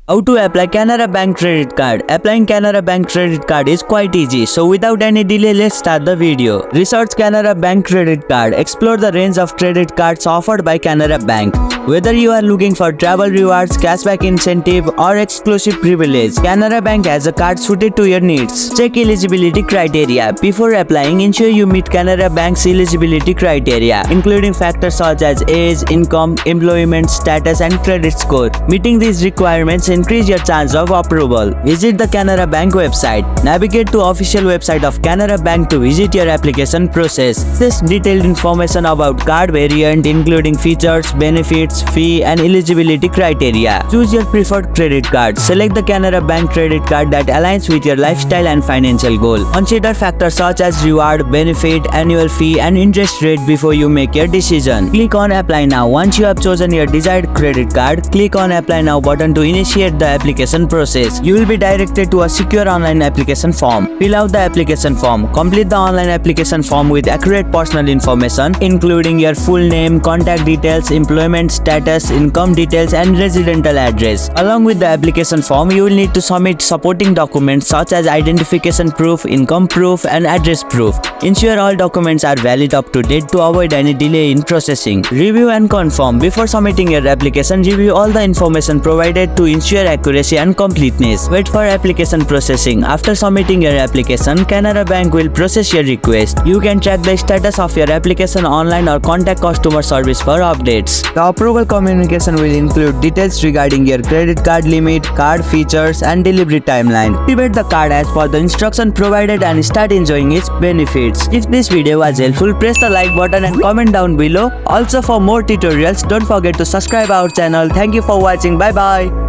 How to apply Canara Bank credit card? Applying Canara Bank credit card is quite easy, so without any delay, let's start the video. Research Canara Bank credit card. Explore the range of credit cards offered by Canara Bank. Whether you are looking for travel rewards, cashback incentive, or exclusive privilege, Canara Bank has a card suited to your needs. Check eligibility criteria. Before applying, ensure you meet Canara Bank's eligibility criteria, including factors such as age, income, employment status, and credit score. Meeting these requirements increase your chance of approval. Visit the Canara Bank website. Navigate to official website of Canara Bank to visit your application process. Access detailed information about card variant, including features, benefits, fee, and eligibility criteria. Choose your preferred credit card. Select the Canara Bank credit card that aligns with your lifestyle and financial goal. Consider factors such as reward, benefit, annual fee, and interest rate before you make your decision. Click on Apply Now. Once you have chosen your desired credit card, click on Apply Now button to initiate the application process. You will be directed to a secure online application form. Fill out the application form. Complete the online application form with accurate personal information, including your full name, contact details, employment status, income details, and residential address. Along with the application form, you will need to submit supporting documents such as identification proof, income proof, and address proof. Ensure all documents are valid up to date to avoid any delay in processing. Review and confirm. Before submitting your application, review all the information provided to ensure accuracy and completeness. Wait for application processing. After submitting your application, Canara Bank will process your request. You can track the status of your application online or contact customer service for updates. The approval communication will include details regarding your credit card limit, card features, and delivery timeline. Activate the card as per the instruction provided and start enjoying its benefits. If this video was helpful, press the like button and comment down below. Also, for more tutorials, don't forget to subscribe our channel. Thank you for watching. Bye bye.